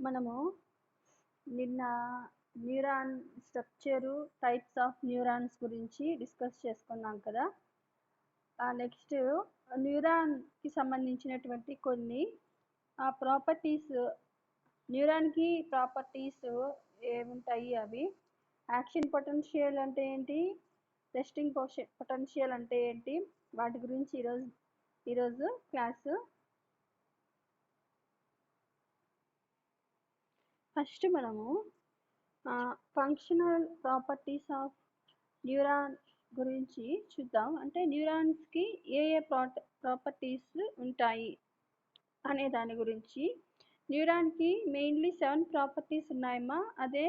మనము నిన్న neuron structure, types of neurons గురించి డిస్కస్ చేసుకున్నాం కదా. నెక్స్ట్ న్యూరాన్కి సంబంధించినటువంటి కొన్ని ప్రాపర్టీస్, న్యూరాన్కి ప్రాపర్టీస్ ఏముంటాయి అవి. యాక్షన్ పొటెన్షియల్ అంటే ఏంటి, రెస్టింగ్ పొటెన్షియల్ అంటే ఏంటి, వాటి గురించి ఈరోజు క్లాసు. ఫస్ట్ మనము ఫంక్షనల్ ప్రాపర్టీస్ ఆఫ్ న్యూరాన్ గురించి చూద్దాం. అంటే న్యూరాన్స్కి ఏ ప్రాపర్టీస్ ఉంటాయి అనే దాని గురించి. న్యూరాన్కి మెయిన్లీ 7 ప్రాపర్టీస్ ఉన్నాయమ్మా. అదే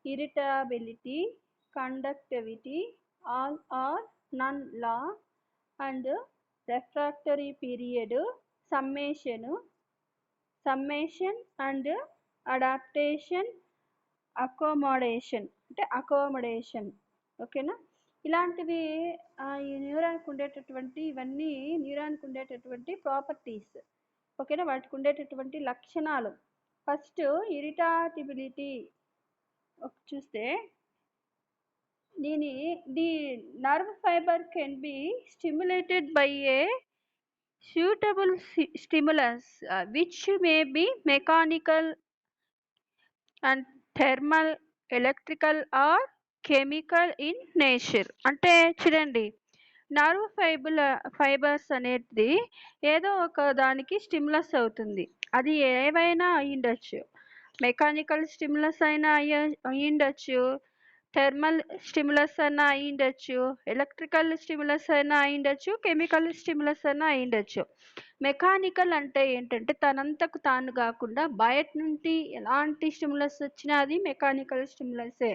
irritability, conductivity, all or none law and refractory period, summation and adaptation, accommodation. ఓకేనా? ఇలాంటివి ఈ న్యూరాన్కి ఉండేటటువంటి ప్రాపర్టీస్. ఓకేనా? వాటికి ఉండేటటువంటి లక్షణాలు. ఫస్ట్ ఇరిటబిలిటీ చూస్తే, the nerve fibre can be stimulated by A suitable stimulus which may be mechanical and thermal, electrical or chemical in nature. అంటే చూడండి, నర్వ్ ఫైబర్స్ అనేది ఏదో ఒక దానికి స్టిమ్యులస్ అవుతుంది. అది ఏవైనా అయ్యుండొచ్చు. మెకానికల్ స్టిమ్యులస్ అయినా అయ్యుండొచ్చు, థర్మల్ స్టిమ్యులస్ అయినా అయ్యుండొచ్చు, ఎలక్ట్రికల్ స్టిమ్యులస్ అయినా అయ్యుండొచ్చు, కెమికల్ స్టిమ్యులస్ అయినా అయ్యుండొచ్చు. మెకానికల్ అంటే ఏంటంటే తనంతకు తాను కాకుండా బయట నుండి ఎలాంటి స్టిమ్యులస్ వచ్చినా అది మెకానికల్ స్టిమ్యులసే.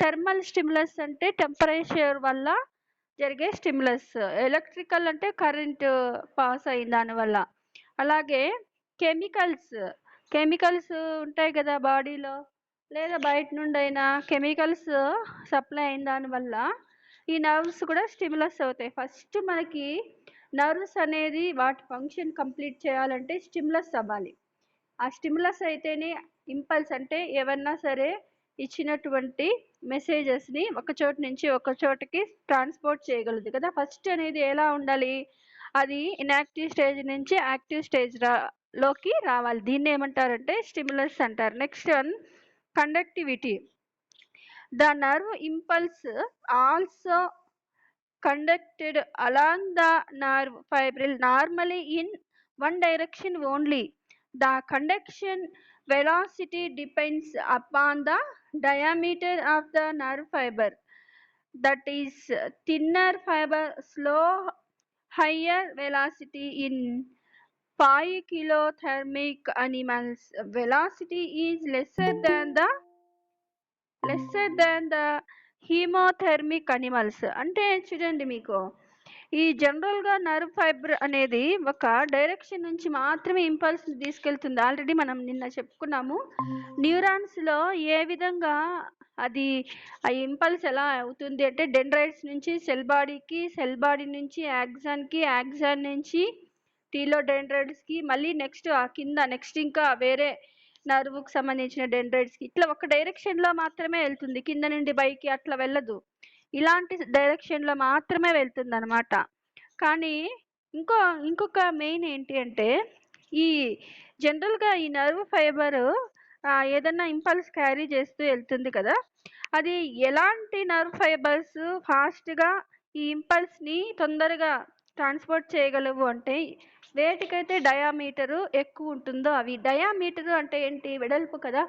థర్మల్ స్టిమ్యులస్ అంటే టెంపరేచర్ వల్ల జరిగే స్టిమ్యులస్. ఎలక్ట్రికల్ అంటే కరెంట్ పాస్ అయిన దానివల్ల. అలాగే కెమికల్స్ ఉంటాయి కదా బాడీలో, లేదా బయట నుండి అయినా కెమికల్స్ సప్లై అయిన దానివల్ల ఈ నర్వ్స్ కూడా స్టిమ్యులస్ అవుతాయి. ఫస్ట్ మనకి నర్వ్స్ అనేది వాటి ఫంక్షన్ కంప్లీట్ చేయాలంటే స్టిమ్యులస్ అవ్వాలి. ఆ స్టిమ్యులస్ అయితేనే ఇంపల్స్, అంటే ఏమన్నా సరే ఇచ్చినటువంటి మెసేజెస్ని ఒక చోటు నుంచి ఒక చోటుకి ట్రాన్స్పోర్ట్ చేయగలదు కదా. ఫస్ట్ అనేది ఎలా ఉండాలి, అది ఇన్యాక్టివ్ స్టేజ్ నుంచి యాక్టివ్ స్టేజ్ లోకి రావాలి. దీన్ని ఏమంటారంటే స్టిమ్యులస్ అంటారు. Next one conductivity. The nerve impulse also conducted along the nerve fibril normally in one direction only. The conduction velocity depends upon the diameter of the nerve fiber. That is, thinner fiber slow higher velocity. In 5 kilothermic animals, velocity is lesser than the homeothermic animals. అంటే చూడండి, మీకు ఈ జనరల్గా nerve fibre అనేది ఒక direction నుంచి మాత్రమే impulse తీసుకెళ్తుంది. ఆల్రెడీ మనం నిన్న చెప్పుకున్నాము. న్యూరాన్స్లో ఏ విధంగా అది ఆ ఇంపల్స్ ఎలా అవుతుంది అంటే డెండ్రైట్స్ నుంచి సెల్ బాడీకి, సెల్ బాడీ నుంచి యాక్సాన్కి, యాక్సాన్ నుంచి టీలోడెండ్రైట్స్కి, మళ్ళీ నెక్స్ట్ ఆ కింద నెక్స్ట్ ఇంకా వేరే నర్వ్కి సంబంధించిన డెండ్రైట్స్కి, ఇట్లా ఒక డైరెక్షన్లో మాత్రమే వెళ్తుంది. కింద నుండి పైకి అట్లా వెళ్ళదు. ఇలాంటి డైరెక్షన్లో మాత్రమే వెళ్తుంది అనమాట. కానీ ఇంకొక మెయిన్ ఏంటి అంటే, ఈ జనరల్గా ఈ నర్వ్ ఫైబర్ ఏదన్నా ఇంపల్స్ క్యారీ చేస్తూ వెళ్తుంది కదా, అది ఎలాంటి నర్వ్ ఫైబర్స్ ఫాస్ట్గా ఈ ఇంపల్స్ని తొందరగా ట్రాన్స్పోర్ట్ చేయగలవు అంటే వేటికైతే డయామీటరు ఎక్కువ ఉంటుందో అవి. డయామీటరు అంటే ఏంటి, వెడల్పు కదా.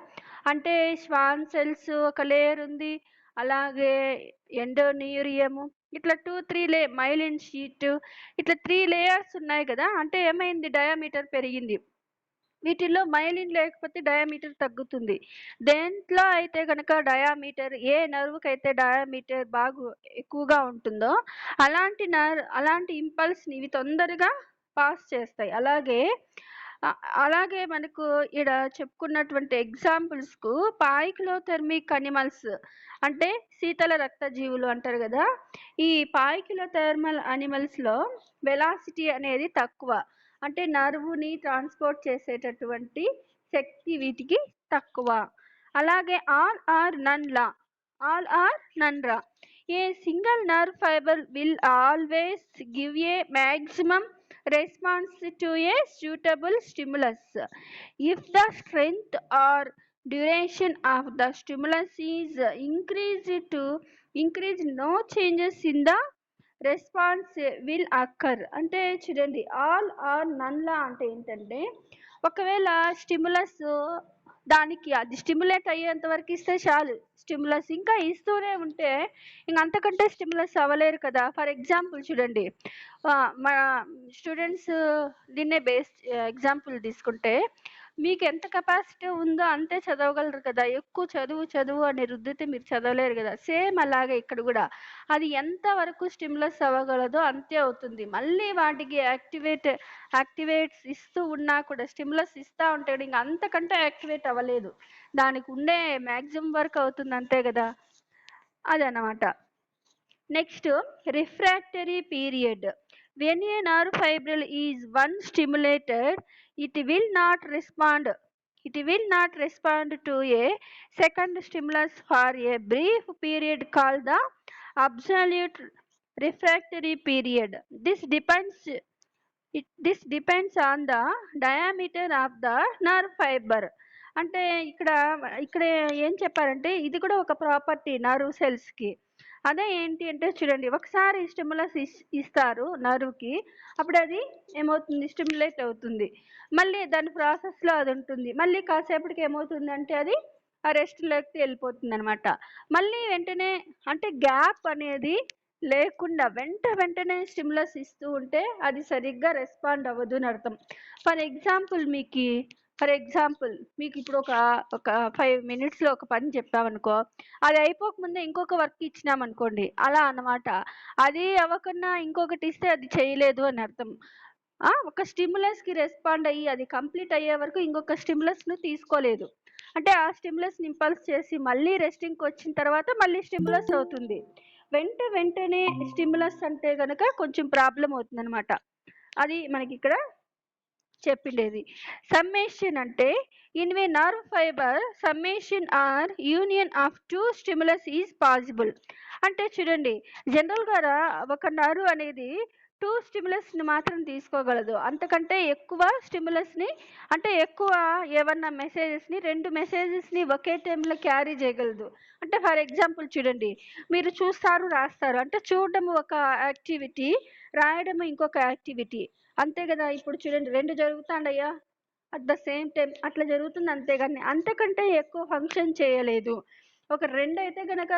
అంటే స్వాన్ సెల్స్ ఒక లేయర్ ఉంది, అలాగే ఎండోన్యూరియము, ఇట్లా 2-3 మైలిన్ షీట్, ఇట్లా 3 లేయర్స్ ఉన్నాయి కదా. అంటే ఏమైంది, డయామీటర్ పెరిగింది. వీటిల్లో మైలిన్ లేకపోతే డయామీటర్ తగ్గుతుంది. దేంట్లో అయితే కనుక డయామీటర్, ఏ నర్వ్కి అయితే డయామీటర్ బాగా ఎక్కువగా ఉంటుందో అలాంటి ఇంపల్స్ని ఇవి తొందరగా పాస్ చేస్తాయి. అలాగే మనకు ఇక్కడ చెప్పుకున్నటువంటి ఎగ్జాంపుల్స్కు పాయికిలోథెర్మిక్ అనిమల్స్ అంటే శీతల రక్త జీవులు అంటారు కదా. ఈ పాయికిలోథెర్మల్ అనిమల్స్లో వెలాసిటీ అనేది తక్కువ. అంటే నర్వ్ని ట్రాన్స్పోర్ట్ చేసేటటువంటి శక్తి వీటికి తక్కువ. అలాగే all or none law, all or none law. A single nerve fibre will always give a maximum response to a suitable stimulus if the strength or duration of the stimulus is increased, no changes in the response will అక్కర్. అంటే చూడండి, all or none లా అంటే ఏంటంటే, ఒకవేళ stimulus దానికి అది stimulate అయ్యేంత వరకు ఇస్తే చాలు. స్టిమ్యులస్ ఇంకా ఇస్తూనే ఉంటే ఇంక అంతకంటే స్టిమ్యులస్ అవ్వలేరు కదా. ఫర్ ఎగ్జాంపుల్ చూడండి, మన స్టూడెంట్స్ దీన్నే బేస్ ఎగ్జాంపుల్ తీసుకుంటే, మీకు ఎంత కెపాసిటీ ఉందో అంతే చదవగలరు కదా. ఎక్కువ చదువు చదువు అని రుద్దితే మీరు చదవలేరు కదా. సేమ్ అలాగే ఇక్కడ కూడా అది ఎంత వరకు స్టిమ్యులస్ అవ్వగలదో అంతే అవుతుంది. మళ్ళీ వాటికి యాక్టివేట్స్ ఇస్తూ ఉన్నా కూడా, స్టిమ్యులస్ ఇస్తూ ఉంటే ఇంకా అంతకంటే యాక్టివేట్ అవ్వలేదు. దానికి ఉండే మ్యాక్సిమం వరకు అవుతుంది అంతే కదా. అదనమాట. Next, refractory period. When a nerve fibril is one stimulated, it will not respond to a second stimulus for a brief period called the absolute refractory period. This depends on the diameter of the nerve fiber. అంటే ఇక్కడ ఏం చెప్పారంటే, ఇది కూడా ఒక property nerve సెల్స్కి. అదే ఏంటి అంటే చూడండి, ఒకసారి స్టిమ్యులస్ ఇస్తారు నర్వ్కి, అప్పుడు అది ఏమవుతుంది, స్టిమ్యులేట్ అవుతుంది. మళ్ళీ దాని ప్రాసెస్లో అది ఉంటుంది. మళ్ళీ కాసేపటికి ఏమవుతుంది అంటే అది రెస్ట్లోకి వెళ్ళిపోతుంది అనమాట. మళ్ళీ వెంటనే అంటే గ్యాప్ అనేది లేకుండా వెంటనే స్టిమ్యులస్ ఇస్తూ ఉంటే అది సరిగ్గా రెస్పాండ్ అవ్వదు అని అర్థం. ఫర్ ఎగ్జాంపుల్ మీకు ఇప్పుడు ఒక 5 minutesలో ఒక పని చెప్పామనుకో, అది అయిపోకముందే ఇంకొక వర్క్ ఇచ్చినామనుకోండి, అలా అన్నమాట. అది అవ్వకుండా ఇంకొకటి ఇస్తే అది చేయలేదు అని అర్థం. ఒక స్టిమ్యులస్కి రెస్పాండ్ అయ్యి అది కంప్లీట్ అయ్యే వరకు ఇంకొక స్టిమ్యులస్ను తీసుకోలేదు అంటే, ఆ స్టిమ్యులస్ని ఇంపల్స్ చేసి మళ్ళీ రెస్టింగ్కి వచ్చిన తర్వాత మళ్ళీ స్టిమ్యులస్ అవుతుంది. వెంటనే స్టిమ్యులస్ అంటే కనుక కొంచెం ప్రాబ్లం అవుతుంది అనమాట. అది మనకి ఇక్కడ చెప్పిండేది. సమ్మేషన్ అంటే, in a nerve fibre summation or union of 2 stimulus is possible. అంటే చూడండి, జనరల్గా ఒక నర్వ్ అనేది 2 స్టిమ్యులస్ని మాత్రం తీసుకోగలదు. అంతకంటే ఎక్కువ స్టిమ్యులస్ని అంటే ఎక్కువ ఏమన్నా మెసేజెస్ని 2 మెసేజెస్ని ఒకే టైంలో క్యారీ చేయగలదు. అంటే ఫర్ ఎగ్జాంపుల్ చూడండి, మీరు చూస్తారు రాస్తారు అంటే చూడడం ఒక యాక్టివిటీ, రాయడం ఇంకొక యాక్టివిటీ అంతే కదా. ఇప్పుడు చూడండి 2 జరుగుతాండయ్యా అట్ ద సేమ్ టైం, అట్లా జరుగుతుంది అంతేగాని అంతకంటే ఎక్కువ ఫంక్షన్ చేయలేదు. ఒక 2 అయితే కనుక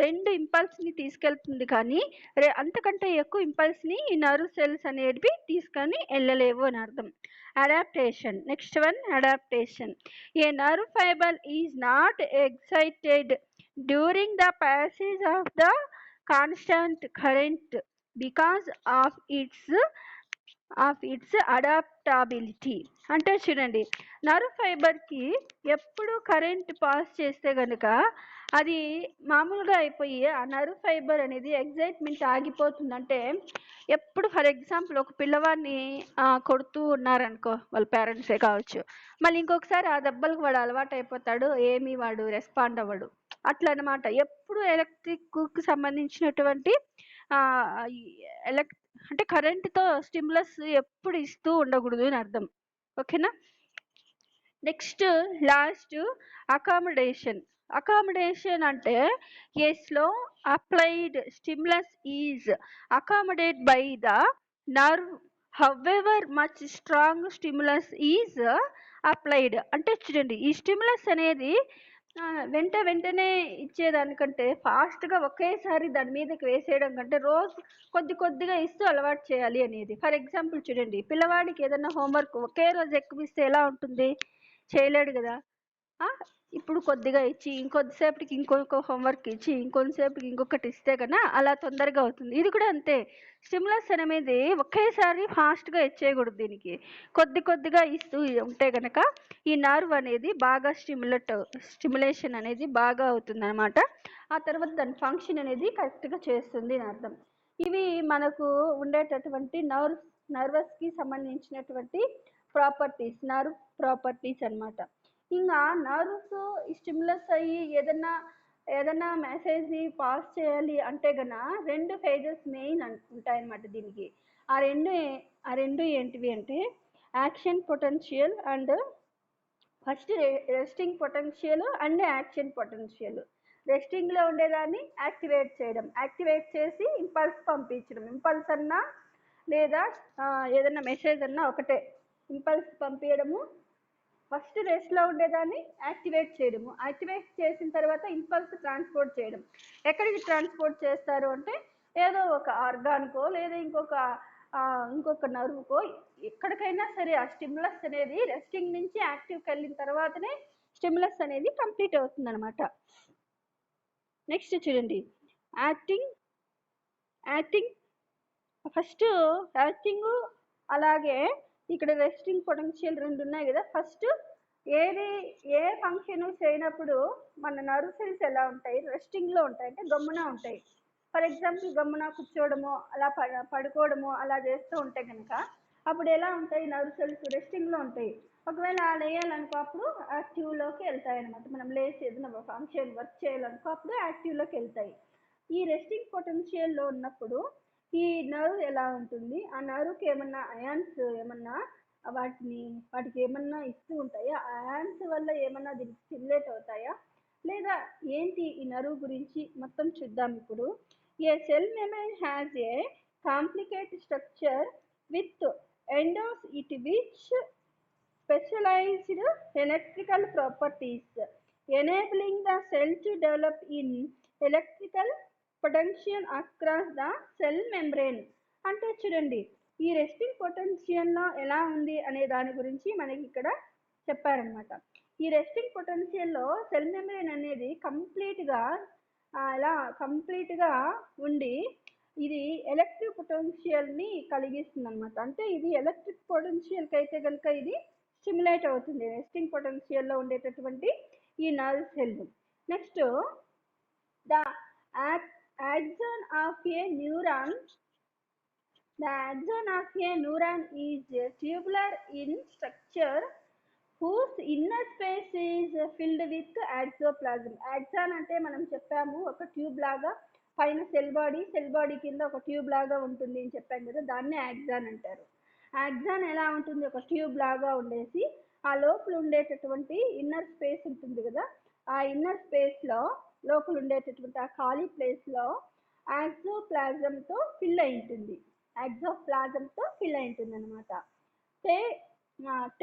2 ఇంపల్స్ని తీసుకెళ్తుంది, కానీ అంతకంటే ఎక్కువ ఇంపల్స్ని ఈ నర్వ్ సెల్స్ అనేవి తీసుకొని వెళ్ళలేవు అని అర్థం. Adaptation. Next one, adaptation. A nerve fibre is not excited during the passage of the constant current because of it's adaptability. అంటే చూడండి, నర్వ్ ఫైబర్కి ఎప్పుడు కరెంట్ పాస్ చేస్తే కనుక అది మామూలుగా అయిపోయి ఆ నర్వ్ ఫైబర్ అనేది ఎగ్జైట్మెంట్ ఆగిపోతుంది. అంటే ఎప్పుడు ఫర్ ఎగ్జాంపుల్ ఒక పిల్లవాడిని కొడుతూ ఉన్నారనుకో, వాళ్ళ పేరెంట్సే కావచ్చు, మళ్ళీ ఇంకొకసారి ఆ దెబ్బలకు వాడు అలవాటు అయిపోతాడు, ఏమీ వాడు రెస్పాండ్ అవ్వడు. అట్లా అనమాట. ఎప్పుడు ఎలక్ట్రిక్కి సంబంధించినటువంటి అంటే కరెంటుతో స్టిమ్యులస్ ఎప్పుడు ఇస్తూ ఉండకూడదు అని అర్థం. ఓకేనా. నెక్స్ట్ లాస్ట్, అకామిడేషన్ అంటే a slow applied stimulus is accommodate by the nerve however much strong stimulus is applied. అంటే చూడండి, ఈ స్టిమ్యులస్ అనేది వెంటనే ఇచ్చేదానికంటే ఫాస్ట్గా ఒకేసారి దాని మీదకి వేసేయడం కంటే రోజు కొద్దిగా ఇస్తూ అలవాటు చేయాలి అనేది. ఫర్ ఎగ్జాంపుల్ చూడండి, పిల్లవాడికి ఏదైనా హోంవర్క్ ఒకే రోజు ఎక్కువ ఇస్తే ఎలా ఉంటుంది, చేయలేడు కదా. ఇప్పుడు కొద్దిగా ఇచ్చి ఇంకొద్దిసేపటికి ఇంకొక హోంవర్క్ ఇచ్చి ఇంకొంతసేపటికి ఇంకొకటి ఇస్తే కన్నా అలా తొందరగా అవుతుంది. ఇది కూడా అంతే. స్టిమ్యులస్ అనేది ఒకేసారి ఫాస్ట్గా ఇచ్చేయకూడదు. దీనికి కొద్దిగా ఇస్తూ ఉంటే కనుక ఈ నర్వ్ అనేది బాగా స్టిమ్యులేషన్ అనేది బాగా అవుతుంది అనమాట. ఆ తర్వాత దాని ఫంక్షన్ అనేది కరెక్ట్గా చేస్తుంది అని అర్థం. ఇవి మనకు ఉండేటటువంటి నర్వస్కి సంబంధించినటువంటి ప్రాపర్టీస్, నర్వ్ ప్రాపర్టీస్ అనమాట. ఇంకా నర్వ్స్ స్టిమ్యులస్ అయ్యి ఏదన్నా మెసేజ్ పాస్ చేయాలి అంటే గన రెండు ఫేజెస్ మెయిన్ ఉంటాయన్నమాట దీనికి. ఆ రెండు ఏంటివి అంటే action potential and first resting potential and action potential. రెస్టింగ్లో ఉండేదాన్ని యాక్టివేట్ చేసి ఇంపల్స్ పంపించడం. ఇంపల్స్ అన్నా లేదా ఏదన్నా మెసేజ్ అన్నా ఒకటే. ఇంపల్స్ పంపించడము, ఫస్ట్ రెస్ట్లో ఉండేదాన్ని యాక్టివేట్ చేయడము. యాక్టివేట్ చేసిన తర్వాత ఇంపల్స్ ట్రాన్స్పోర్ట్ చేయడం. ఎక్కడికి ట్రాన్స్పోర్ట్ చేస్తారు అంటే ఏదో ఒక ఆర్గాన్కో లేదా ఇంకొక నర్వ్కో, ఎక్కడికైనా సరే ఆ స్టిమ్యులస్ అనేది రెస్టింగ్ నుంచి యాక్టివ్కి వెళ్ళిన తర్వాతనే స్టిమ్యులస్ అనేది కంప్లీట్ అవుతుంది అనమాట. నెక్స్ట్ చూడండి, యాక్టింగ్ ఫస్ట్ యాక్టింగ్, అలాగే ఇక్కడ రెస్టింగ్ పొటెన్షియల్ రెండు ఉన్నాయి కదా. ఫస్ట్ ఏ ఫంక్షన్ చేయనప్పుడు మన నర్వ్ సెల్స్ ఎలా ఉంటాయి, రెస్టింగ్లో ఉంటాయి, అంటే గమ్మున ఉంటాయి. ఫర్ ఎగ్జాంపుల్ గమ్మున కూర్చోవడము, అలా పడుకోవడము అలా చేస్తూ ఉంటే కనుక అప్పుడు ఎలా ఉంటాయి, నర్వ్ సెల్స్ రెస్టింగ్లో ఉంటాయి. ఒకవేళ లేయాలనుకో అప్పుడు యాక్టివ్లోకి వెళ్తాయి అనమాట. మనం లేచి ఏదైనా ఫంక్షన్ వర్క్ చేయాలనుకో అప్పుడు యాక్టివ్లోకి వెళ్తాయి. ఈ రెస్టింగ్ పొటెన్షియల్లో ఉన్నప్పుడు ఈ నర్వ్ ఎలా ఉంటుంది, ఆ నర్వ్కి ఏమన్నా అయాన్స్ ఏమన్నా వాటికి ఏమన్నా ఇస్తూ ఉంటాయా, అయాన్స్ వల్ల ఏమన్నా దీనికి స్టిమ్యులేట్ అవుతాయా లేదా ఏంటి, ఈ నర్వ్ గురించి మొత్తం చూద్దాం ఇప్పుడు. A cell membrane has a complicated structure with endows it which specialized electrical properties, enabling the cell to develop in electrical potential across the cell membrane. అంటే చూడండి, ఈ రెస్టింగ్ పొటెన్షియల్లో ఎలా ఉంది అనే దాని గురించి మనకి ఇక్కడ చెప్పారనమాట. ఈ రెస్టింగ్ పొటెన్షియల్లో సెల్ మెంబ్రేన్ అనేది కంప్లీట్గా ఉండి ఇది ఎలక్ట్రిక్ పొటెన్షియల్ని కలిగిస్తుంది అనమాట. అంటే ఇది ఎలక్ట్రిక్ పొటెన్షియల్కి అయితే కనుక ఇది స్టిమ్యులేట్ అవుతుంది, రెస్టింగ్ పొటెన్షియల్లో ఉండేటటువంటి ఈ nerve cell. Next, the axon of A neuron is tubular in structure whose inner space is filled with axoplasm. Axon అంటే మనం చెప్పాము ఒక ట్యూబ్ లాగా, పైన సెల్ బాడీ కింద ఒక ట్యూబ్ లాగా ఉంటుంది అని చెప్పాం కదా, దాన్నే యాక్సాన్ అంటారు. యాక్సాన్ ఎలా ఉంటుంది, ఒక ట్యూబ్ లాగా ఉండేసి ఆ లోపల ఉండేటటువంటి ఇన్నర్ స్పేస్ ఉంటుంది కదా, ఆ ఇన్నర్ స్పేస్లో లోపల ఉండేటటువంటి ఆ ఖాళీ ప్లేస్లో యాక్సోప్లాజంతో ఫిల్ అయి ఉంటుంది అనమాట.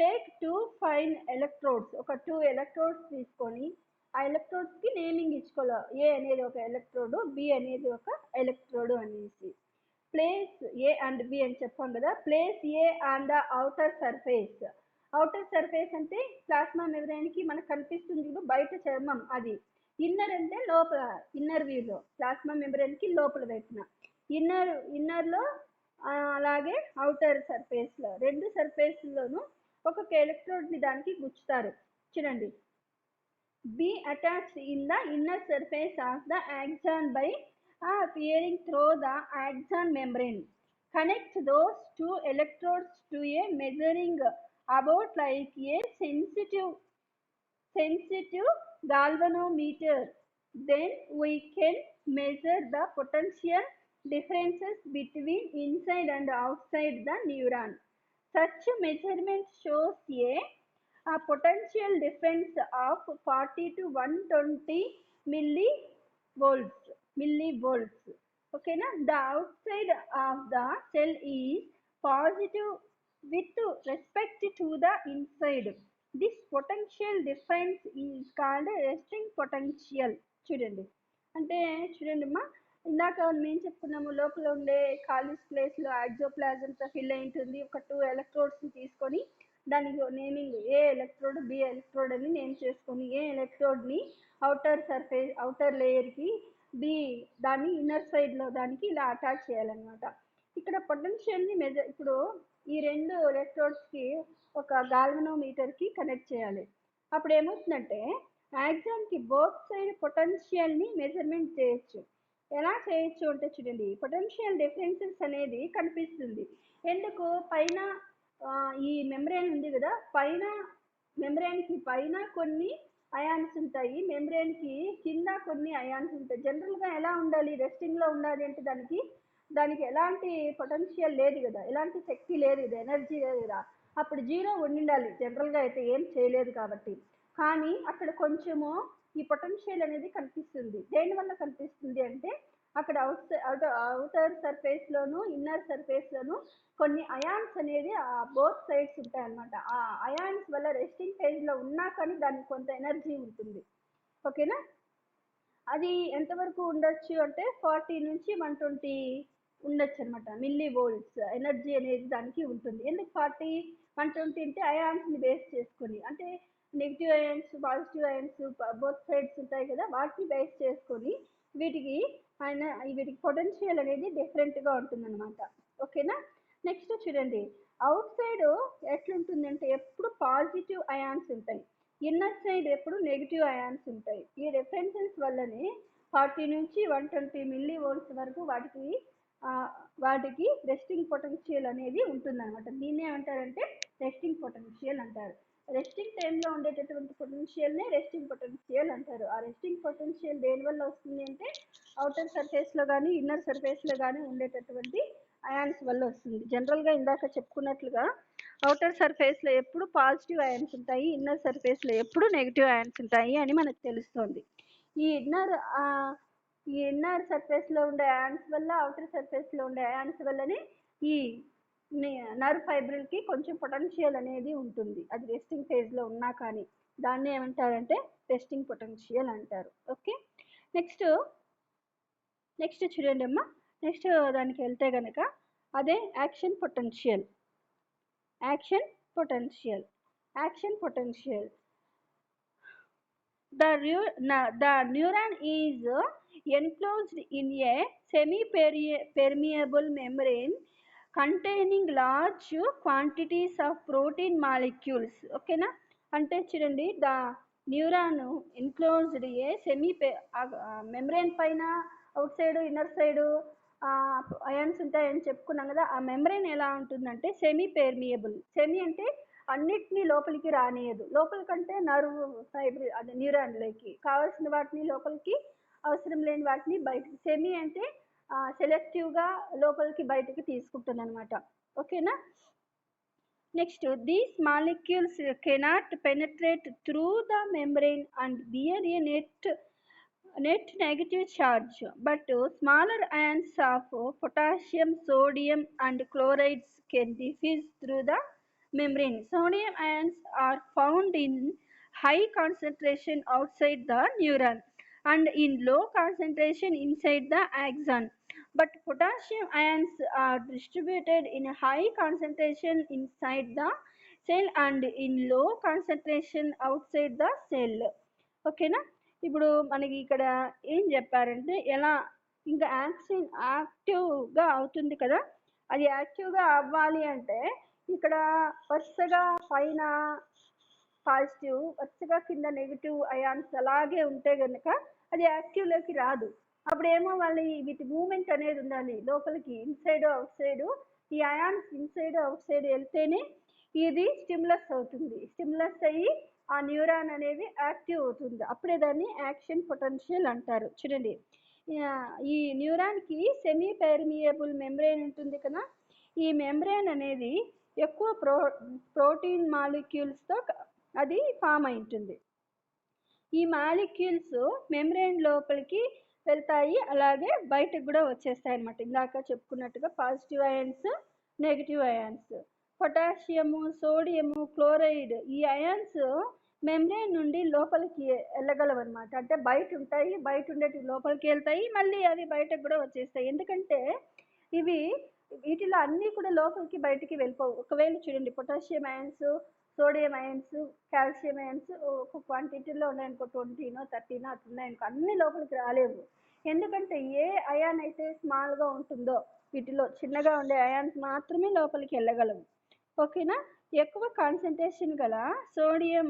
టేక్ 2 ఫైన్ ఎలక్ట్రోడ్స్, ఒక 2 ఎలక్ట్రోడ్స్ తీసుకొని ఆ ఎలక్ట్రోడ్స్కి నేమింగ్ ఇచ్చుకోవాలి. ఏ అనేది ఒక ఎలక్ట్రోడ్, బి అనేది ఒక ఎలక్ట్రోడ్ అనేసి. ప్లేస్ ఏ అండ్ బి అని చెప్పాం కదా. Place A on the outer surface అంటే ప్లాస్మా మెమ్బ్రేన్కి మనకు కనిపిస్తుంది బయట చర్మం, అది. ఇన్నర్ అంటే లోపల, ఇన్నర్ వ్యూలో ప్లాస్మా మెమ్బ్రేన్కి లోపల వైపున, ఇన్నర్లో అలాగే అవుటర్ సర్ఫేస్లో, రెండు సర్ఫేస్లోనూ ఒక్కొక్క ఎలక్ట్రోడ్ని దానికి గుచ్చుతారు. చూడండి, be attached in the inner surface of the axon by appearing through the axon membrane. Connect those two electrodes to a measuring about like a sensitive galvanometer. Then we can measure the potential differences between inside and outside the neuron. Such measurement shows a potential difference of 40 to 120 millivolts. Okay na? The outside of the cell is positive with respect to the inside. This potential difference is called resting potential. చూడండి అమ్మా, ఇందాక మేము చెప్పుకున్నాము లోపల ఉండే ఖాళీ ప్లేస్లో యాక్సోప్లాజంతో fill అయి ఉంటుంది. ఒక 2 ఎలక్ట్రోడ్స్ని తీసుకొని దానికి నేమింగ్ ఏ ఎలక్ట్రోడ్ బి ఎలక్ట్రోడ్ అని నేమ్ చేసుకొని, ఏ ఎలక్ట్రోడ్ని అవుటర్ లేయర్కి, బి దాన్ని ఇన్నర్ సైడ్లో దానికి ఇలా అటాచ్ చేయాలన్నమాట. ఇక్కడ పొటెన్షియల్ని ఇప్పుడు ఈ రెండు ఎలక్ట్రోడ్స్కి ఒక గాల్వనోమీటర్కి కనెక్ట్ చేయాలి. అప్పుడు ఏమవుతుందంటే యాక్సాన్కి బోత్ సైడ్ పొటెన్షియల్ని మెజర్మెంట్ చేయొచ్చు. ఎలా చేయొచ్చు అంటే చూడండి, పొటెన్షియల్ డిఫరెన్సెస్ అనేది కనిపిస్తుంది. ఎందుకు, పైన ఈ మెంబ్రేన్ ఉంది కదా, పైన మెంబ్రేన్కి పైన కొన్ని అయాన్స్ ఉంటాయి, మెంబ్రేన్కి కింద కొన్ని అయాన్స్ ఉంటాయి. జనరల్గా ఎలా ఉండాలి, రెస్టింగ్లో ఉండాలి అంటే దానికి ఎలాంటి పొటెన్షియల్ లేదు కదా, ఎలాంటి శక్తి లేదు కదా, ఎనర్జీ లేదు కదా, అప్పుడు జీరో ఉండాలి జనరల్గా అయితే, ఏం చేయలేదు కాబట్టి. కానీ అక్కడ కొంచెము ఈ పొటెన్షియల్ అనేది కనిపిస్తుంది. దేనివల్ల కనిపిస్తుంది అంటే అక్కడ అవుటర్ సర్ఫేస్లోను ఇన్నర్ సర్ఫేస్లోను కొన్ని అయాన్స్ అనేది బోత్ సైడ్స్ ఉంటాయి అన్నమాట. ఆ అయాన్స్ వల్ల రెస్టింగ్ ఫేజ్లో ఉన్నా కానీ దానికి కొంత ఎనర్జీ ఉంటుంది. ఓకేనా, అది ఎంతవరకు ఉండొచ్చు అంటే 40 నుంచి 120 ఉండొచ్చు అనమాట, మిల్లీ వోల్ట్స్ ఎనర్జీ అనేది దానికి ఉంటుంది. ఎందుకు 40 120 అంటే అయాన్స్ని బేస్ చేసుకొని, అంటే negative ions positive ions both sides ఉంటాయి కదా, వాటిని బేస్ చేసుకొని వీటికి పొటెన్షియల్ అనేది డిఫరెంట్గా ఉంటుందన్నమాట. ఓకేనా, నెక్స్ట్ చూడండి, అవుట్ సైడ్ ఎట్లుంటుందంటే ఎప్పుడు పాజిటివ్ అయాన్స్ ఉంటాయి, ఇన్నర్ సైడ్ ఎప్పుడు నెగిటివ్ అయాన్స్ ఉంటాయి. ఈ డిఫరెన్సెస్ వల్లనే 40 నుంచి 120 మిల్లీ వోల్ట్స్ వరకు వాటికి రెస్టింగ్ పొటెన్షియల్ అనేది ఉంటుందన్నమాట. దీన్ని ఏమంటారంటే రెస్టింగ్ పొటెన్షియల్ అంటారు. రెస్టింగ్ టైంలో ఉండేటటువంటి పొటెన్షియల్నే రెస్టింగ్ పొటెన్షియల్ అంటారు. ఆ రెస్టింగ్ పొటెన్షియల్ దేనివల్ల వస్తుంది అంటే అవుటర్ సర్ఫేస్లో కానీ ఇన్నర్ సర్ఫేస్లో కానీ ఉండేటటువంటి అయాన్స్ వల్ల వస్తుంది. జనరల్గా ఇందాక చెప్పుకున్నట్లుగా అవుటర్ సర్ఫేస్లో ఎప్పుడు పాజిటివ్ అయాన్స్ ఉంటాయి, ఇన్నర్ సర్ఫేస్లో ఎప్పుడు నెగిటివ్ అయాన్స్ ఉంటాయి అని మనకు తెలుస్తుంది. ఈ ఇన్నర్ సర్ఫేస్లో ఉండే అయాన్స్ వల్ల అవుటర్ సర్ఫేస్లో ఉండే అయాన్స్ వల్లనే ఈ నర్వ్ ఫైబ్రిల్కి కొంచెం పొటెన్షియల్ అనేది ఉంటుంది, అది రెస్టింగ్ ఫేజ్లో ఉన్నా కానీ. దాన్ని ఏమంటారంటే రెస్టింగ్ పొటెన్షియల్ అంటారు. ఓకే, నెక్స్ట్ చూడండి అమ్మా, నెక్స్ట్ దానికి వెళ్తే కనుక అదే action potential. The neuron is enclosed in a semi-permeable membrane containing large quantities of protein molecules. ఓకేనా, అంటే చూడండి, the neuron enclosed a membrane పైన outside inner side ions ఉంటాయని చెప్పుకున్నాం కదా. ఆ మెమ్బ్రేన్ ఎలా ఉంటుందంటే సెమీ పెర్మియబుల్. సెమీ అంటే అన్నిటినీ లోపలికి రానియదు, లోపలికంటే నర్వ్ ఫైబ్రిల్ అదే న్యూరాన్లోకి కావాల్సిన వాటిని లోపలికి, అవసరం లేని వాటిని బయటికి. సెమీ అంటే సెలెక్టివ్గా లోపలికి బయటికి తీసుకుంటుంది అనమాట. ఓకేనా, next these molecules cannot penetrate through the membrane and bear a net negative charge, but smaller ions of potassium, sodium and chlorides can diffuse through the membrane. Sodium ions are found in high concentration outside the neuron and in low concentration inside the axon, but potassium ions are distributed in high concentration inside the cell and in low concentration outside the cell. ఓకేనా, ఇప్పుడు మనకి ఇక్కడ ఏం చెప్పారంటే ఎలా ఇంకా యాక్టివ్గా అవుతుంది కదా, అది యాక్టివ్గా అవ్వాలి అంటే ఇక్కడ వరుసగా పైన పాజిటివ్, వరుసగా కింద నెగిటివ్ అయాన్స్ అలాగే ఉంటే కనుక అది యాక్టివ్లోకి రాదు. అప్పుడు ఏమో వాళ్ళు వీటి మూమెంట్ అనేది ఉండాలి లోపలికి, ఇన్సైడ్ అవుట్ సైడ్. ఈ అయాన్స్ ఇన్సైడ్ అవుట్ సైడ్ వెళ్తేనే ఇది స్టిమ్యులస్ అవుతుంది, స్టిమ్యులస్ అయ్యి ఆ న్యూరాన్ అనేది యాక్టివ్ అవుతుంది, అప్పుడే దాన్ని యాక్షన్ పొటెన్షియల్ అంటారు. చూడండి, ఈ న్యూరాన్కి సెమీ పెర్మియబుల్ మెంబ్రేన్ ఉంటుంది కదా, ఈ మెంబ్రేన్ అనేది ఎక్కువ ప్రోటీన్ మాలిక్యూల్స్తో అది ఫామ్ అయి ఉంటుంది. ఈ మాలిక్యూల్స్ మెంబ్రేన్ లోపలికి వెళ్తాయి, అలాగే బయటకు కూడా వచ్చేస్తాయి అన్నమాట. ఇందాక చెప్పుకున్నట్టుగా positive ions, negative ions, potassium, sodium, chloride, ఈ అయాన్స్ మెంబ్రేన్ నుండి లోపలికి వెళ్ళగలవు అనమాట. అంటే బయట ఉంటాయి, బయట ఉండేటివి లోపలికి వెళ్తాయి, మళ్ళీ అవి బయటకు కూడా వచ్చేస్తాయి. ఎందుకంటే వీటిలో అన్నీ కూడా లోపలికి బయటికి వెళ్ళిపోవు. ఒకవేళ చూడండి, potassium ions, sodium ions, calcium ions ఒక క్వాంటిటీలో ఉన్నాయనుకో, 20నో 30నో అట్లున్నాయనుకో, అన్నీ లోపలికి రాలేవు. ఎందుకంటే ఏ అయాన్ అయితే స్మాల్గా ఉంటుందో వీటిలో చిన్నగా ఉండే అయాన్స్ మాత్రమే లోపలికి వెళ్ళగలవు. ఓకేనా, ఎక్కువ కాన్సన్ట్రేషన్ గల సోడియం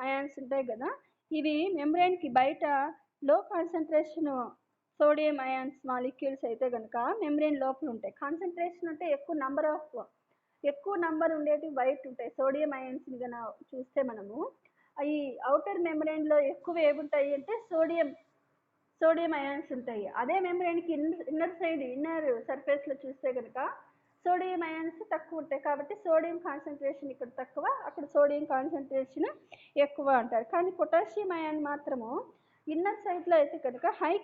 అయాన్స్ ఉంటాయి కదా, ఇవి మెంబ్రేన్కి బయట లో కాన్సన్ట్రేషన్ సోడియం అయాన్స్ మాలిక్యూల్స్ అయితే కనుక మెంబ్రేన్ లోపల ఉంటాయి. కాన్సన్ట్రేషన్ అంటే ఎక్కువ నంబర్ ఆఫ్ ఎక్కువ నంబర్ ఉండేవి వైట్ ఉంటాయి. సోడియం అయాన్స్ కనుక చూస్తే మనము ఈ అవుటర్ మెంబ్రెయిన్లో ఎక్కువ ఏముంటాయి అంటే సోడియం అయాన్స్ ఉంటాయి. అదే మెంబ్రెయిన్కి ఇన్నర్ సర్ఫేస్లో చూస్తే కనుక సోడియం అయాన్స్ తక్కువ ఉంటాయి. కాబట్టి సోడియం కాన్సన్ట్రేషన్ ఇక్కడ తక్కువ, అక్కడ సోడియం కాన్సన్ట్రేషన్ ఎక్కువ అంటారు. కానీ పొటాషియం అయాన్ మాత్రము ఇన్నర్ సైడ్లో అయితే కనుక హై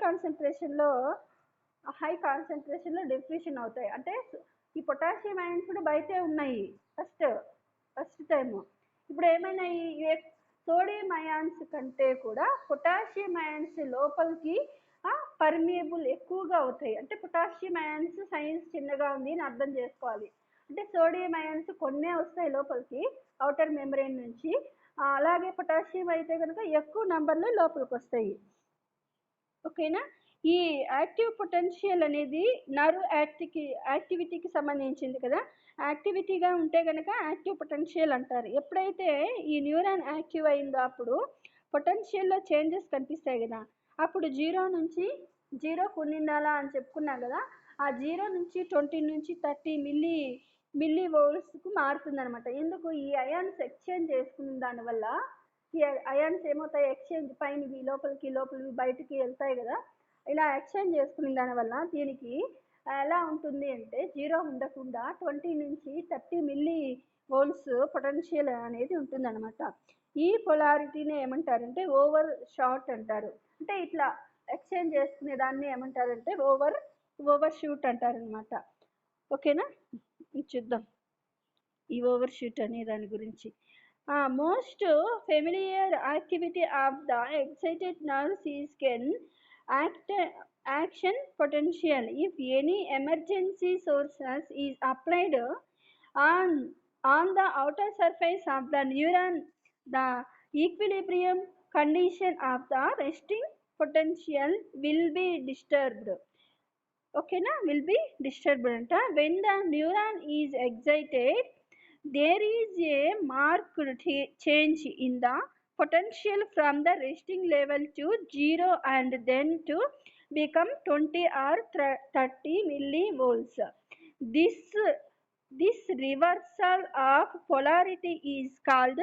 కాన్సన్ట్రేషన్లో డిఫ్యూషన్ అవుతాయి. అంటే ఈ పొటాషియం అయాన్స్ కూడా బయటే ఉన్నాయి ఫస్ట్ టైము. ఇప్పుడు ఏమైనాయి, సోడియం అయాన్స్ కంటే కూడా పొటాషియం అయాన్స్ లోపలికి పర్మియబుల్ ఎక్కువగా అవుతాయి. అంటే పొటాషియం అయాన్స్ సైన్స్ చిన్నగా ఉంది అని అర్థం చేసుకోవాలి. అంటే సోడియం అయాన్స్ కొన్నే వస్తాయి లోపలికి అవుటర్ మెంబ్రెయిన్ నుంచి, అలాగే పొటాషియం అయితే కనుక ఎక్కువ నంబర్లో లోపలికి వస్తాయి. ఓకేనా. ఈ యాక్టివ్ పొటెన్షియల్ అనేది నర్వ్ యాక్టివిటీకి సంబంధించింది కదా. యాక్టివిటీగా ఉంటే కనుక యాక్టివ్ పొటెన్షియల్ అంటారు. ఎప్పుడైతే ఈ న్యూరాన్ యాక్టివ్ అయిందో అప్పుడు పొటెన్షియల్లో చేంజెస్ కనిపిస్తాయి కదా. అప్పుడు 0 నుంచి 0కు ఉండాలా అని చెప్పుకున్నాం కదా. ఆ 0 నుంచి 20 నుంచి 30 మిల్లీ వోల్ట్స్కు మారుతుంది అనమాట. ఎందుకు, ఈ అయాన్స్ ఎక్స్చేంజ్ చేసుకున్న దానివల్ల ఈ అయాన్స్ ఏమవుతాయి, ఎక్స్చేంజ్ పైన లోపలికి బయటికి వెళ్తాయి కదా. ఇలా ఎక్స్చేంజ్ చేసుకునే దానివల్ల దీనికి ఎలా ఉంటుంది అంటే 0 ఉండకుండా 20 నుంచి 30 మిల్లీ వోల్ట్స్ పొటెన్షియల్ అనేది ఉంటుందన్నమాట. ఈ పొలారిటీని ఏమంటారంటే ఓవర్ షాట్ అంటారు. అంటే ఇట్లా ఎక్స్చేంజ్ చేసుకునే దాన్ని ఏమంటారంటే ఓవర్ షూట్ అంటారనమాట. ఓకేనా. చూద్దాం ఈ ఓవర్ షూట్ అనే దాని గురించి. Most familiar activity of the excited nerves is action potential. If any emergency sources is applied on the outer surface of the neuron, the equilibrium condition of the resting potential will be disturbed. Okay na, will be disturbed anta. When the neuron is excited, there is a marked change in the potential from the resting level to 0 and then to become 20 or 30 millivolts. This reversal of polarity is called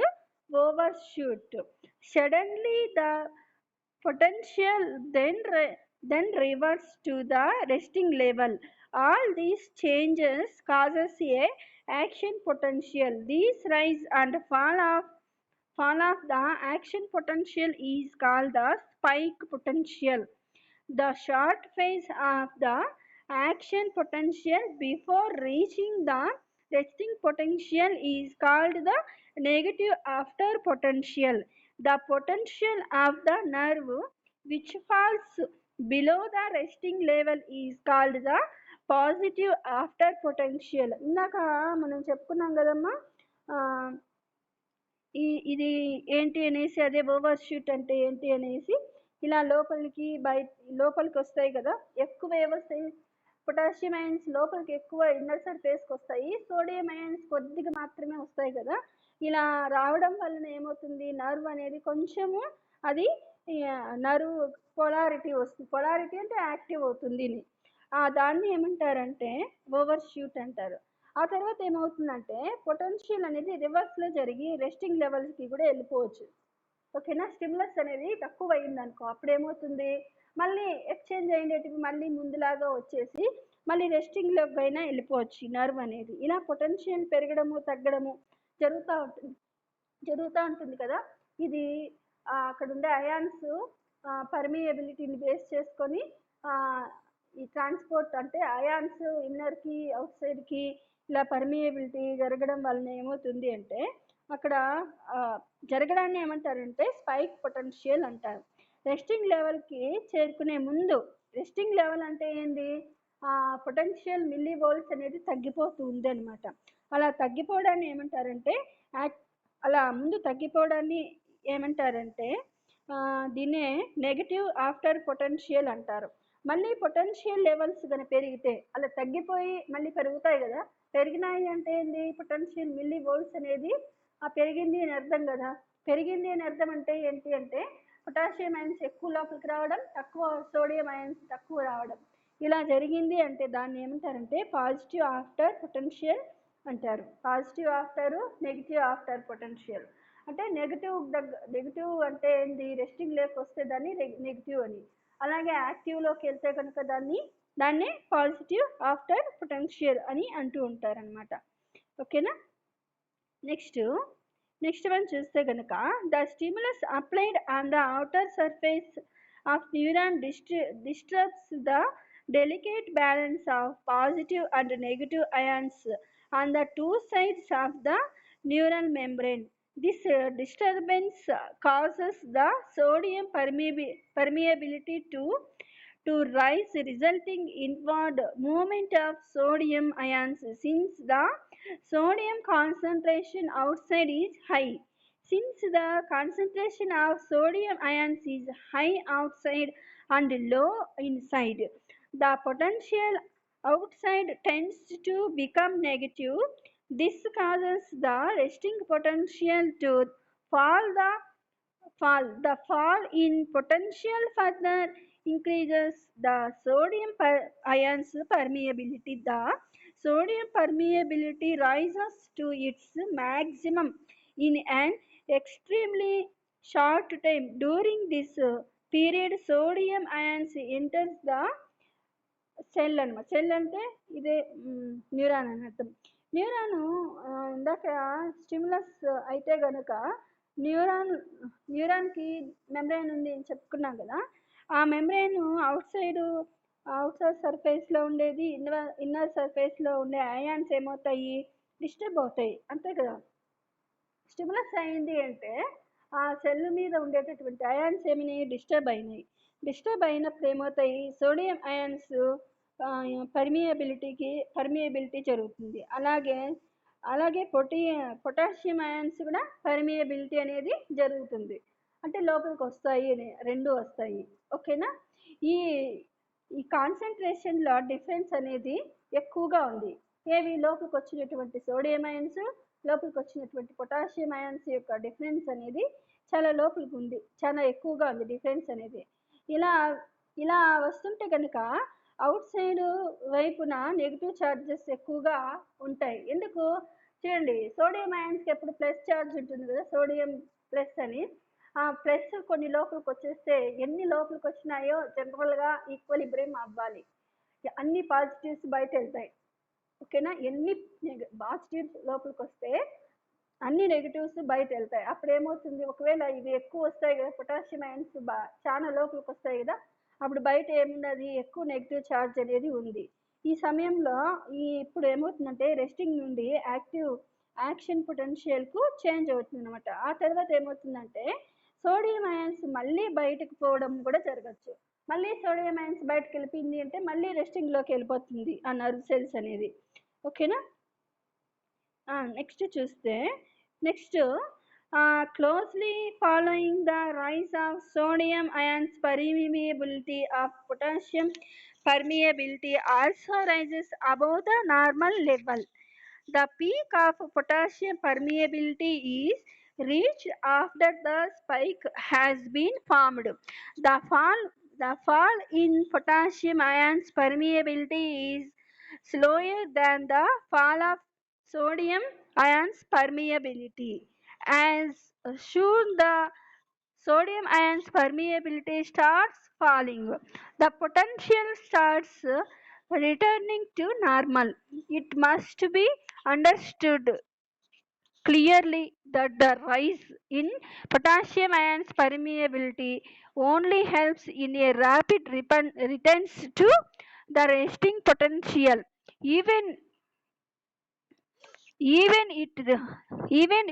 overshoot. Suddenly the potential then reverts to the resting level. All these changes causes a action potential. This rise and fall of the action potential is called the spike potential. The short phase of the action potential before reaching the resting potential is called the negative after potential. The potential of the nerve which falls below the resting level is called the positive after potential. ఇందాక మనం చెప్పుకున్నాం కదమ్మా ఇది ఏంటి అనేసి, అదే over shoot అంటే ఏంటి అనేసి. ఇలా లోపలికి వస్తాయి కదా. ఎక్కువ ఏమొస్తాయి, పొటాషియం అయాన్స్ లోపలికి ఎక్కువ ఇన్నర్ సర్ఫేస్కి వస్తాయి, సోడియం అయాన్స్ కొద్దిగా మాత్రమే వస్తాయి కదా. ఇలా రావడం వలన ఏమవుతుంది, నర్వ్ అనేది కొంచెము అది నర్వ్ పొలారిటీ వస్తుంది. పొలారిటీ అంటే యాక్టివ్ అవుతుంది. దాన్ని ఏమంటారంటే ఓవర్ షూట్ అంటారు. ఆ తర్వాత ఏమవుతుందంటే పొటెన్షియల్ అనేది రివర్స్లో జరిగి రెస్టింగ్ లెవెల్స్కి కూడా వెళ్ళిపోవచ్చు. ఓకేనా. స్టిమ్యులస్ అనేది తక్కువ అయింది అనుకో, అప్పుడు ఏమవుతుంది, మళ్ళీ ఎక్స్చేంజ్ అయ్యేటివి మళ్ళీ ముందులాగా వచ్చేసి మళ్ళీ రెస్టింగ్లోకి అయినా వెళ్ళిపోవచ్చు ఈ నర్వ్ అనేది. ఇలా పొటెన్షియల్ పెరగడము తగ్గడము జరుగుతూ ఉంటుంది కదా. ఇది అక్కడ ఉండే అయాన్స్ పర్మియబిలిటీని బేస్ చేసుకొని ఈ ట్రాన్స్పోర్ట్ అంటే అయాన్స్ ఇన్నర్కి అవుట్ సైడ్కి ఇలా పర్మియబిలిటీ జరగడం వలన ఏమవుతుంది అంటే అక్కడ జరగడాన్ని ఏమంటారంటే స్పైక్ పొటెన్షియల్ అంటారు. రెస్టింగ్ లెవెల్కి చేరుకునే ముందు, రెస్టింగ్ లెవెల్ అంటే ఏంది, పొటెన్షియల్ మిల్లీ వోల్ట్స్ అనేది తగ్గిపోతూ ఉంది అనమాట. అలా తగ్గిపోవడాన్ని ఏమంటారంటే అలా ముందు తగ్గిపోవడాన్ని ఏమంటారంటే దీన్నే నెగటివ్ ఆఫ్టర్ పొటెన్షియల్ అంటారు. మళ్ళీ పొటెన్షియల్ లెవెల్స్ కానీ పెరిగితే అలా తగ్గిపోయి మళ్ళీ పెరుగుతాయి కదా. పెరిగినాయి అంటే ఏంది, పొటెన్షియల్ మిల్లీ వోల్ట్స్ అనేది పెరిగింది అని అర్థం కదా. పెరిగింది అని అర్థం అంటే ఏంటి అంటే పొటాషియం అయాన్స్ ఎక్కువ లోపలికి రావడం, తక్కువ సోడియం అయాన్స్ తక్కువ రావడం. ఇలా జరిగింది అంటే దాన్ని ఏమంటారంటే పాజిటివ్ ఆఫ్టర్ పొటెన్షియల్ అంటారు. Positive after, negative after potential. అంటే నెగిటివ్ అంటే ఏంది, రెస్టింగ్ లేక్ వస్తే దాన్ని నెగిటివ్ అని, అలాగే యాక్టివ్లోకి వెళ్తే కనుక దాన్ని పాజిటివ్ ఆఫ్టర్ పొటెన్షియల్ అని అంటూ ఉంటారనమాట. ఓకేనా. నెక్స్ట్ వన్ చూస్తే కనుక the stimulus applied on the outer surface of neuron disturbs the delicate balance of positive and negative ions on the two sides of the neural membrane. This disturbance causes the sodium permeability to rise, resulting inward movement of sodium ions since the sodium concentration outside is high. Since the concentration of sodium ions is high outside and low inside, the potential outside tends to become negative. This causes the resting potential to fall. The fall in potential further increases the sodium ions permeability. The sodium permeability rises to its maximum in an extremely short time. During this period, sodium ions enters the cell అనమాట. Cell అంటే ఇదే neuron అని అర్థం. న్యూరాను ఇందాక stimulus అయితే గనుక న్యూరాన్కి membrane ఉంది అని చెప్పుకున్నాం కదా. ఆ మెమ్బ్రెయిన్ అవుట్సైడ్ సర్ఫేస్లో ఉండేది, ఇన్నర్ సర్ఫేస్లో ఉండే అయాన్స్ ఏమవుతాయి, డిస్టర్బ్ అవుతాయి, అంతే కదా. స్టిములస్ అయింది అంటే ఆ సెల్ మీద ఉండేటటువంటి అయాన్స్ ఏమైనా డిస్టర్బ్ అయినప్పుడు ఏమవుతాయి, సోడియం అయాన్స్ పర్మియబిలిటీ జరుగుతుంది. అలాగే పొటాషియం అయాన్స్ కూడా పర్మియబిలిటీ అనేది జరుగుతుంది. అంటే లోపలికి వస్తాయి, రెండు వస్తాయి. ఓకేనా. ఈ కాన్సన్ట్రేషన్లో డిఫరెన్స్ అనేది ఎక్కువగా ఉంది. ఏవి లోపలికి వచ్చినటువంటి సోడియం అయాన్స్, లోపలికి వచ్చినటువంటి పొటాషియం అయాన్స్ యొక్క డిఫరెన్స్ అనేది చాలా లోపలికి ఉంది, చాలా ఎక్కువగా ఉంది డిఫరెన్స్ అనేది. ఇలా వస్తుంటే కనుక అవుట్ సైడ్ వైపున నెగిటివ్ ఛార్జెస్ ఎక్కువగా ఉంటాయి. ఎందుకు చూడండి, సోడియం అయాన్స్కి ఎప్పుడు ప్లస్ ఛార్జ్ ఉంటుంది కదా, సోడియం ప్లస్ అని. ఆ ప్లస్ కొన్ని లోపలికి వచ్చేస్తే ఎన్ని లోపలికి వచ్చినాయో జనరల్గా ఈక్వలిబ్రియం అవ్వాలి, అన్ని పాజిటివ్స్ బయట వెళ్తాయి. ఓకేనా. ఎన్ని పాజిటివ్స్ లోపలికి వస్తే అన్ని నెగిటివ్స్ బయట వెళ్తాయి. అప్పుడు ఏమవుతుంది, ఒకవేళ ఇవి ఎక్కువ వస్తాయి కదా, పొటాషియం అయాన్స్ చాలా లోపలికి వస్తాయి కదా, అప్పుడు బయట ఏమున్నది, ఎక్కువ నెగిటివ్ ఛార్జ్ అనేది ఉంది. ఈ సమయంలో ఇప్పుడు ఏమవుతుందంటే రెస్టింగ్ నుండి యాక్షన్ పొటెన్షియల్కు చేంజ్ అవుతుంది అనమాట. ఆ తర్వాత ఏమవుతుందంటే సోడియం అయాన్స్ మళ్ళీ బయటకు పోవడం కూడా జరగచ్చు. మళ్ళీ సోడియం అయాన్స్ బయటకు వెళ్ళిపోయింది అంటే మళ్ళీ రెస్టింగ్లోకి వెళ్ళిపోతుంది ఆ నర్వ్ సెల్స్ అనేది. ఓకేనా. నెక్స్ట్ చూస్తే closely following the rise of sodium ions permeability of potassium permeability also rises above the normal level. The peak of potassium permeability is reached after the spike has been formed. The fall in potassium ions permeability is slower than the fall of sodium ions permeability. As soon the sodium ions permeability starts falling, the potential starts returning to normal. It must be understood clearly that the rise in potassium ions permeability only helps in a rapid returns to the resting potential. Even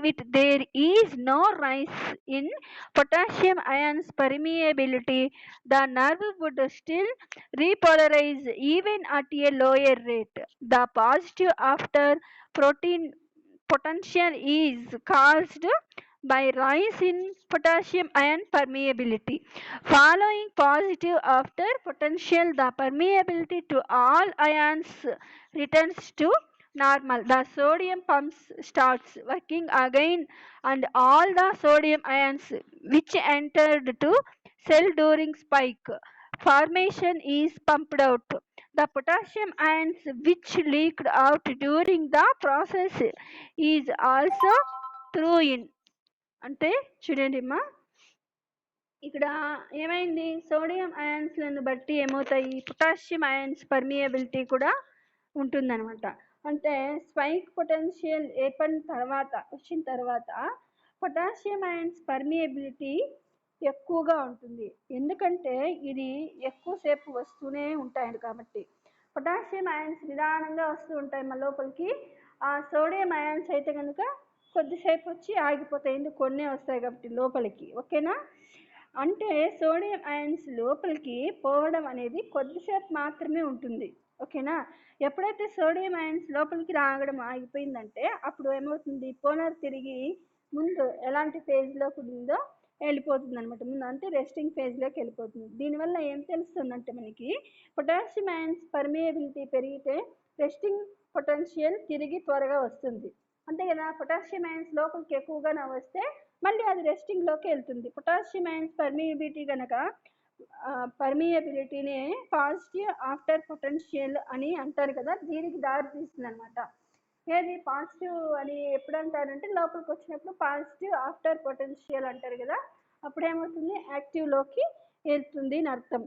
if there is no rise in potassium ions permeability, the nerve would still repolarize even at a lower rate. The positive after potential is caused by rise in potassium ion permeability. Following positive after potential, the permeability to all ions returns to normal. The sodium pumps starts working again and all the sodium ions which entered to cell during spike formation is pumped out. The potassium ions which leaked out during the process is also through in. అంటే చూడండి అమ్మా, ఇక్కడ ఏమైంది, sodium అయాన్స్లను బట్టి ఏమవుతాయి, potassium ions permeability కూడా ఉంటుందన్నమాట. అంటే స్పైక్ పొటెన్షియల్ వచ్చిన తర్వాత పొటాషియం అయాన్స్ పర్మియబిలిటీ ఎక్కువగా ఉంటుంది, ఎందుకంటే ఇది ఎక్కువసేపు వస్తూనే ఉంటాయి కాబట్టి. పొటాషియం అయాన్స్ నిదానంగా వస్తూ ఉంటాయి మన లోపలికి, ఆ సోడియం అయాన్స్ అయితే కనుక కొద్దిసేపు వచ్చి ఆగిపోతాయి, ఎందుకు కొన్నే వస్తాయి కాబట్టి లోపలికి. ఓకేనా? అంటే సోడియం అయాన్స్ లోపలికి పోవడం అనేది కొద్దిసేపు మాత్రమే ఉంటుంది. ఓకేనా? ఎప్పుడైతే సోడియం అయాన్స్ లోపలికి రావడం ఆగిపోయిందంటే అప్పుడు ఏమవుతుంది, పోలార్ తిరిగి ముందు ఎలాంటి ఫేజ్లోకి ఉందో వెళ్ళిపోతుంది అనమాట, ముందు అంటే రెస్టింగ్ ఫేజ్లోకి వెళ్ళిపోతుంది. దీనివల్ల ఏం తెలుస్తుందంటే మనకి పొటాషియం అయాన్స్ పర్మియబిలిటీ పెరిగితే రెస్టింగ్ పొటెన్షియల్ తిరిగి త్వరగా వస్తుంది, అంతే కదా. పొటాషియం అయాన్స్ లోపలికి ఎక్కువగా వస్తే మళ్ళీ అది రెస్టింగ్లోకి వెళ్తుంది. పొటాషియం అయాన్స్ పర్మియబిలిటీ కనుక పర్మియబిలిటీనే పాజిటివ్ ఆఫ్టర్ పొటెన్షియల్ అని అంటారు కదా, దీనికి దారి తీస్తుంది అనమాట. ఏది పాజిటివ్ అని ఎప్పుడు అంటారంటే లోపలికి వచ్చినప్పుడు పాజిటివ్ ఆఫ్టర్ పొటెన్షియల్ అంటారు కదా, అప్పుడు ఏమవుతుంది, యాక్టివ్లోకి వెళ్తుంది అని అర్థం.